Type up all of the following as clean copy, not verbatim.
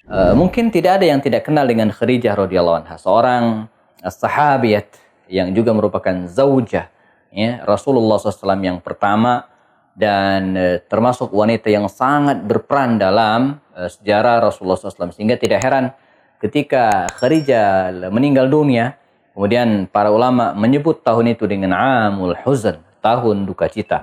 Mungkin tidak ada yang tidak kenal dengan Khadijah radhiyallahu anha, seorang sahabiat yang juga merupakan zaujah ya, Rasulullah SAW yang pertama dan termasuk wanita yang sangat berperan dalam sejarah Rasulullah SAW, sehingga tidak heran ketika Khadijah meninggal dunia, kemudian para ulama menyebut tahun itu dengan Amul Huzn, tahun duka cita.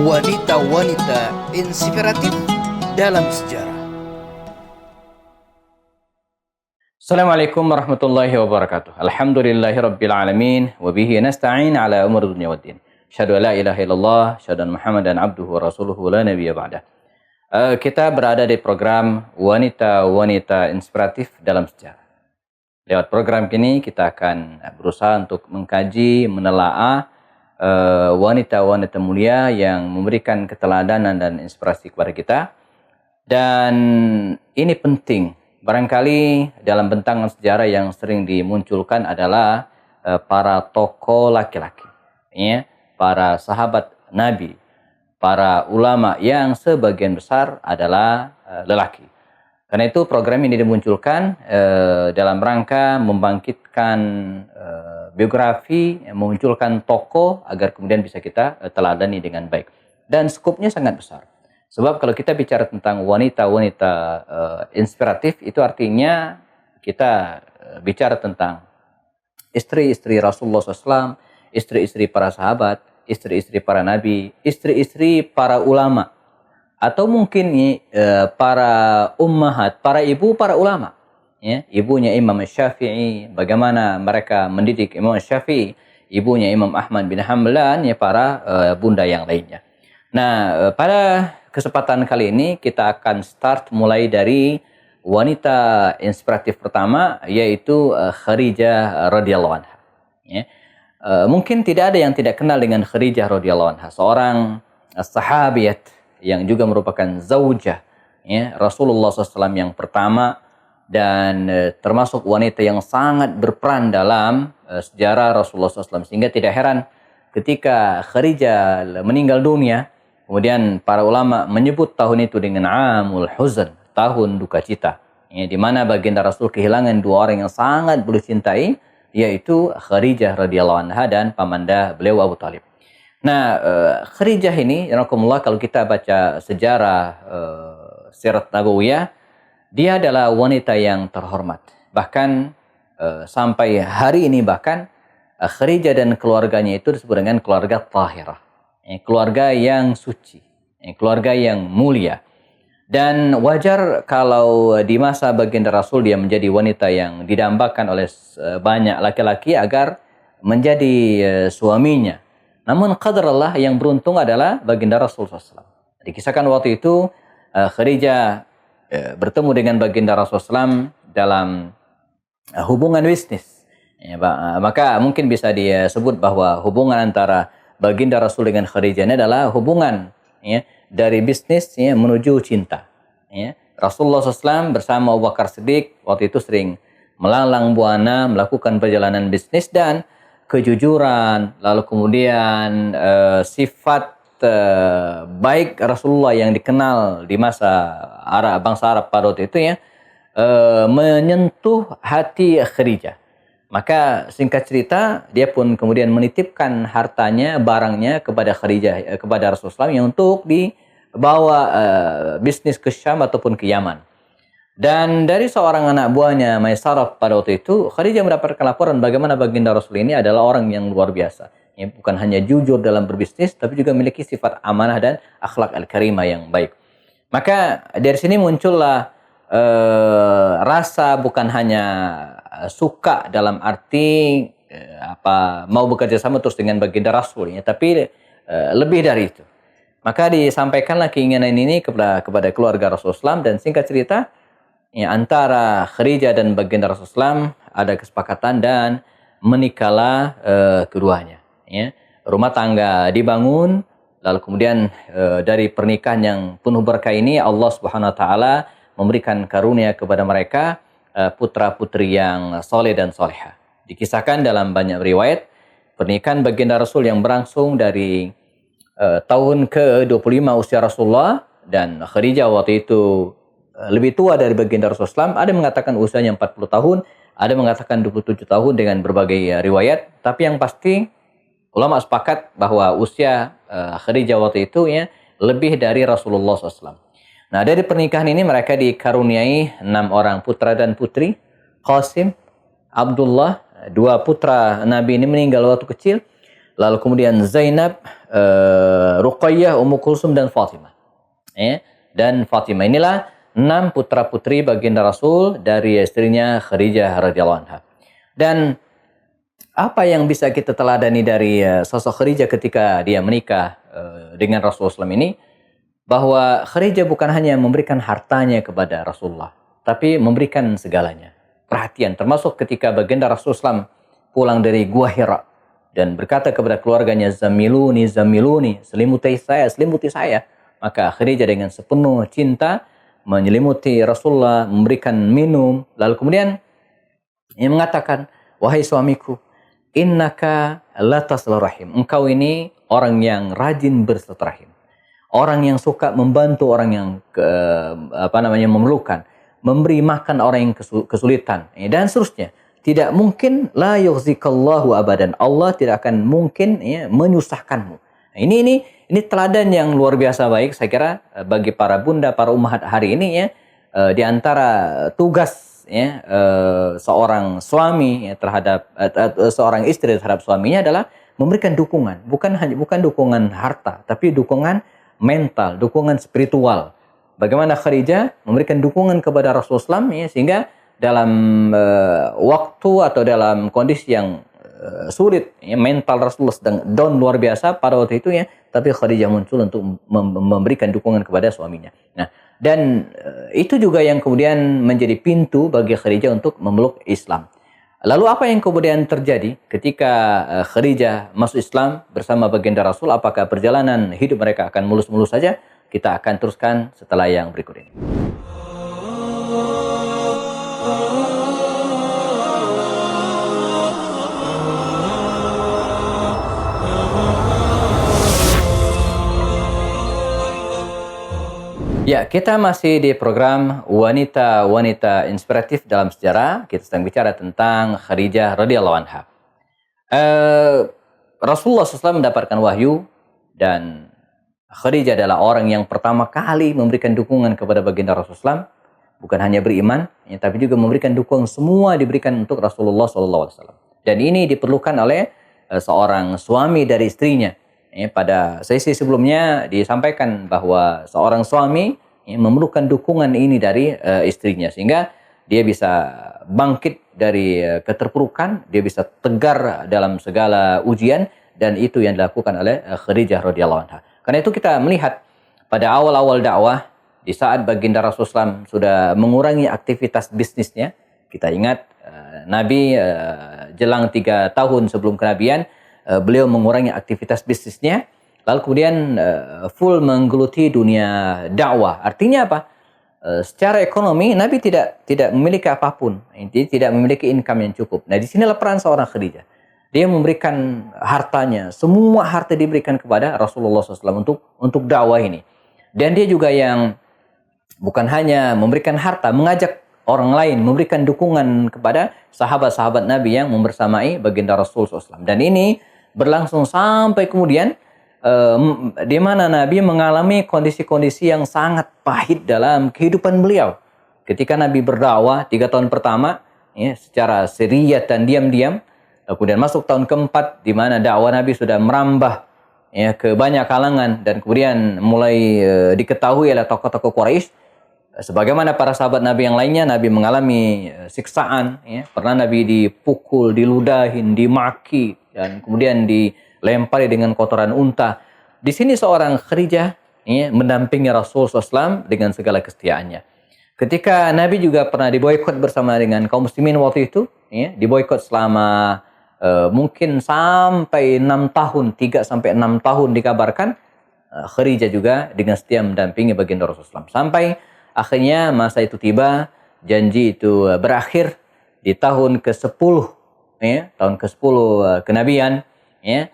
Wanita-wanita inspiratif dalam sejarah. Assalamualaikum warahmatullahi wabarakatuh. Alhamdulillahirabbil alamin wa bihi nasta'in ala umuri dunya waddin. Asyhadu an la ilaha illallah, asyhadu anna Muhammadan abduhu wa rasuluhu la nabiyya ba'dah. Kita berada di program Wanita-wanita inspiratif dalam sejarah. Lewat program ini kita akan berusaha untuk mengkaji, menelaah wanita-wanita mulia yang memberikan keteladanan dan inspirasi kepada kita. Dan ini penting. Barangkali dalam bentangan sejarah yang sering dimunculkan adalah para tokoh laki-laki, ya, para sahabat Nabi, para ulama yang sebagian besar adalah lelaki. Karena itu program ini dimunculkan dalam rangka membangkitkan biografi, memunculkan tokoh agar kemudian bisa kita teladani dengan baik. Dan skupnya sangat besar. Sebab kalau kita bicara tentang wanita-wanita inspiratif, itu artinya kita bicara tentang istri-istri Rasulullah SAW, istri-istri para sahabat, istri-istri para nabi, istri-istri para ulama, atau mungkin para ummahat, para ibu, para ulama. Ya, ibunya Imam Syafi'i, bagaimana mereka mendidik Imam Syafi'i, ibunya Imam Ahmad bin Hanbal, ya, para bunda yang lainnya. Nah, pada kesempatan kali ini kita akan start mulai dari wanita inspiratif pertama, yaitu Khadijah radhiyallahu anha. Ya. Mungkin tidak ada yang tidak kenal dengan Khadijah radhiyallahu anha, seorang sahabiat yang juga merupakan zaujah ya, Rasulullah SAW yang pertama dan termasuk wanita yang sangat berperan dalam sejarah Rasulullah SAW, sehingga tidak heran ketika Khadijah meninggal dunia, kemudian para ulama menyebut tahun itu dengan Amul Huzn, tahun duka cita, ya, di mana baginda Rasul kehilangan dua orang yang sangat beliau cintai, yaitu Khadijah radhiyallahu anha dan pamanda beliau Abu Talib. Nah, Khadijah ini, yarakumullah, kalau kita baca sejarah Sirat Nabawiyah, dia adalah wanita yang terhormat. Bahkan sampai hari ini bahkan Khadijah dan keluarganya itu disebut dengan keluarga tahirah, keluarga yang suci, keluarga yang mulia. Dan wajar kalau di masa baginda Rasul dia menjadi wanita yang didambakan oleh banyak laki-laki agar menjadi suaminya. Namun qadar Allah yang beruntung adalah baginda Rasul SAW. Dikisahkan waktu itu Khadijah bertemu dengan baginda Rasulullah SAW dalam hubungan bisnis. Ya, maka mungkin bisa disebut bahwa hubungan antara baginda Rasul dengan Khadijah ini adalah hubungan, ya, dari bisnis, ya, menuju cinta. Ya. Rasulullah SAW bersama Abu Bakar Siddiq waktu itu sering melalang buana melakukan perjalanan bisnis, dan kejujuran, lalu kemudian sifat baik Rasulullah yang dikenal di masa bangsa Arab pada waktu itu, ya, menyentuh hati Khadijah. Maka singkat cerita, dia pun kemudian menitipkan hartanya, barangnya kepada Khadijah, kepada Rasulullah yang untuk dibawa bisnis ke Syam ataupun ke Yaman. Dan dari seorang anak buahnya Maisarah pada waktu itu, Khadijah mendapatkan laporan bagaimana baginda Rasul ini adalah orang yang luar biasa. Ya, bukan hanya jujur dalam berbisnis, tapi juga memiliki sifat amanah dan akhlak al-karimah yang baik. Maka dari sini muncullah rasa bukan hanya suka dalam arti mau bekerja sama terus dengan baginda Rasul, ya, tapi lebih dari itu. Maka disampaikanlah keinginan ini kepada keluarga Rasulullah SAW, dan singkat cerita ya, antara Khadijah dan baginda Rasulullah SAW ada kesepakatan dan menikahlah keduanya. Ya. Rumah tangga dibangun, lalu kemudian dari pernikahan yang penuh berkah ini Allah Subhanahu Wa Taala memberikan karunia kepada mereka putra-putri yang soleh dan soleha. Dikisahkan dalam banyak riwayat pernikahan baginda Rasul yang berlangsung dari tahun ke-25 usia Rasulullah, dan Khadijah waktu itu lebih tua dari baginda Rasulullah SAW. Ada mengatakan usianya 40 tahun, ada mengatakan 27 tahun dengan berbagai riwayat. Tapi yang pasti ulama sepakat bahwa usia Khadijah waktu itu ya lebih dari Rasulullah SAW. Nah, dari pernikahan ini mereka dikaruniai 6 orang putra dan putri. Qasim, Abdullah, 2 putra Nabi ini meninggal waktu kecil. Lalu kemudian Zainab, Ruqayyah, Ummu Kulsum dan Fatimah. Ya, dan Fatimah inilah 6 putra putri baginda Rasul dari istrinya Khadijah radhiyallahu anha. Dan apa yang bisa kita teladani dari sosok Khadijah ketika dia menikah dengan Rasulullah SAW ini, bahwa Khadijah bukan hanya memberikan hartanya kepada Rasulullah, tapi memberikan segalanya. Perhatian, termasuk ketika baginda Rasulullah SAW pulang dari Gua Hira dan berkata kepada keluarganya, "Zamiluni, zamiluni, selimuti saya." Maka Khadijah dengan sepenuh cinta menyelimuti Rasulullah, memberikan minum. Lalu kemudian ia mengatakan, "Wahai suamiku, innaka latasil rahim." Engkau ini orang yang rajin bersilaturahim. Orang yang suka membantu orang yang memerlukan, memberi makan orang yang kesulitan, dan seterusnya. Tidak mungkin la yughzikallahu abadan. Allah tidak akan mungkin menyusahkanmu. Ini teladan yang luar biasa baik saya kira bagi para bunda, para ummahat hari ini ya. Di antara tugas seorang suami terhadap seorang istri terhadap suaminya adalah memberikan dukungan, bukan dukungan harta, tapi dukungan mental, dukungan spiritual. Bagaimana Khadijah memberikan dukungan kepada Rasulullah SAW sehingga dalam waktu atau dalam kondisi yang sulit, mental Rasulullah sedang down luar biasa pada waktu itu ya, tapi Khadijah muncul untuk memberikan dukungan kepada suaminya. Nah, dan itu juga yang kemudian menjadi pintu bagi Khadijah untuk memeluk Islam. Lalu apa yang kemudian terjadi ketika Khadijah masuk Islam bersama baginda Rasul? Apakah perjalanan hidup mereka akan mulus-mulus saja? Kita akan teruskan setelah yang berikut ini. Ya, kita masih di program Wanita-Wanita Inspiratif dalam Sejarah. Kita sedang bicara tentang Khadijah radhiyallahu anha. Rasulullah SAW mendapatkan wahyu dan Khadijah adalah orang yang pertama kali memberikan dukungan kepada baginda Rasulullah SAW. Bukan hanya beriman, tapi juga memberikan dukungan, semua diberikan untuk Rasulullah SAW. Dan ini diperlukan oleh seorang suami dari istrinya. Pada sesi sebelumnya disampaikan bahwa seorang suami memerlukan dukungan ini dari istrinya sehingga dia bisa bangkit dari keterpurukan, dia bisa tegar dalam segala ujian, dan itu yang dilakukan oleh Khadijah radhiyallahu anha. Karena itu kita melihat pada awal-awal dakwah di saat baginda Rasulullah SAW sudah mengurangi aktivitas bisnisnya. Kita ingat Nabi jelang 3 tahun sebelum kenabian, beliau mengurangi aktivitas bisnisnya, lalu kemudian full menggeluti dunia dakwah. Artinya apa? Secara ekonomi Nabi tidak memiliki apapun, tidak memiliki income yang cukup. Nah, di sinilah peran seorang Khadijah. Dia memberikan hartanya, semua harta diberikan kepada Rasulullah SAW untuk dakwah ini. Dan dia juga yang bukan hanya memberikan harta, mengajak orang lain, memberikan dukungan kepada sahabat-sahabat Nabi yang membersamai baginda Rasul SAW. Dan ini berlangsung sampai kemudian di mana Nabi mengalami kondisi-kondisi yang sangat pahit dalam kehidupan beliau. Ketika Nabi berdakwah 3 tahun pertama secara seriat dan diam-diam, kemudian masuk tahun keempat di mana dakwah Nabi sudah merambah ke banyak kalangan dan kemudian mulai diketahui oleh tokoh-tokoh Quraisy. Sebagaimana para sahabat Nabi yang lainnya, Nabi mengalami siksaan. Pernah Nabi dipukul, diludahin, dimaki, dan kemudian dilempari dengan kotoran unta. Di sini seorang Khadijah mendampingi Rasul SAW dengan segala kesetiaannya. Ketika Nabi juga pernah diboikot bersama dengan kaum muslimin waktu itu, ya, diboikot selama mungkin sampai 6 tahun, 3 sampai 6 tahun dikabarkan. Khadijah juga dengan setia mendampingi baginda Rasulullah SAW. Sampai akhirnya masa itu tiba, janji itu berakhir di tahun ke-10, ya, tahun ke-10 kenabian, ya.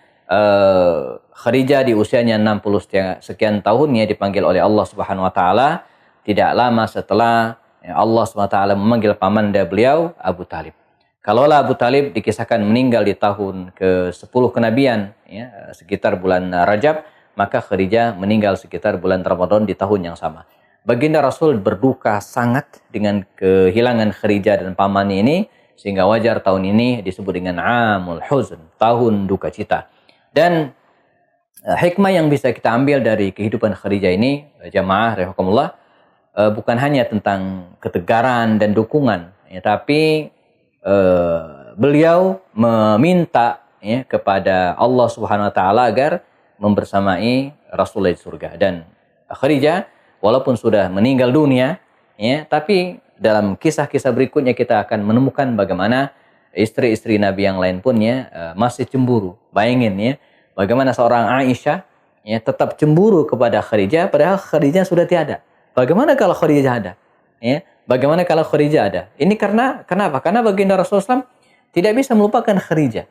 Khadijah di usianya 60 sekian tahunnya dipanggil oleh Allah Subhanahu wa taala. Tidak lama setelah Allah SWT memanggil pamanda beliau, Abu Talib. Kalaulah Abu Talib dikisahkan meninggal di tahun ke-10 kenabian, ya, sekitar bulan Rajab, maka Khadijah meninggal sekitar bulan Ramadan di tahun yang sama. Baginda Rasul berduka sangat dengan kehilangan Khadijah dan pamannya ini, sehingga wajar tahun ini disebut dengan Amul Huzn, tahun duka cita. Dan hikmah yang bisa kita ambil dari kehidupan Khadijah ini, jamaah rahimakumullah, bukan hanya tentang ketegaran dan dukungan, ya, tapi beliau meminta, ya, kepada Allah Subhanahu wa taala agar membersamai Rasulullah di surga. Dan Khadijah walaupun sudah meninggal dunia, ya, tapi dalam kisah-kisah berikutnya kita akan menemukan bagaimana istri-istri Nabi yang lain pun, ya, masih cemburu. Bayangin, ya, bagaimana seorang Aisyah, ya, tetap cemburu kepada Khadijah padahal Khadijah sudah tiada. Bagaimana kalau Khadijah ada? Ya, bagaimana kalau Khadijah ada? Ini kenapa? Karena baginda Rasulullah SAW tidak bisa melupakan Khadijah.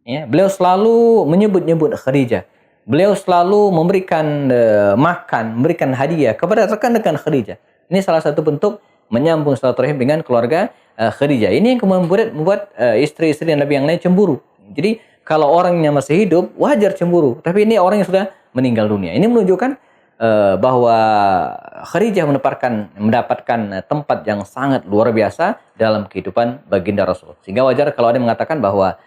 Ya, beliau selalu menyebut-nyebut Khadijah. Beliau selalu memberikan makan, memberikan hadiah kepada rekan-rekan Khadijah. Ini salah satu bentuk menyambung silaturahim dengan keluarga Khadijah. Ini yang membuat istri-istri Nabi yang lain cemburu. Jadi kalau orangnya masih hidup, wajar cemburu. Tapi ini orang yang sudah meninggal dunia. Ini menunjukkan bahwa Khadijah mendapatkan tempat yang sangat luar biasa dalam kehidupan baginda Rasul. Sehingga wajar kalau ada yang mengatakan bahwa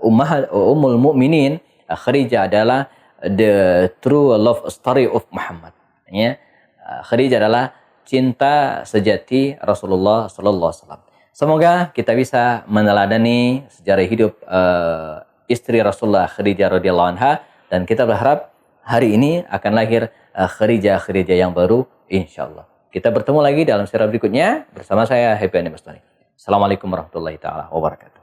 Ummul Mukminin Khadijah adalah the true love story of Muhammad. Ya, Khadijah adalah cinta sejati Rasulullah sallallahu alaihi wasallam. Semoga kita bisa meneladani sejarah hidup istri Rasulullah Khadijah radhiyallahu anha, dan kita berharap hari ini akan lahir Khadijah yang baru, insyaallah. Kita bertemu lagi dalam sirah berikutnya bersama saya Happy Andi Bastami. Assalamualaikum warahmatullahi taala wabarakatuh.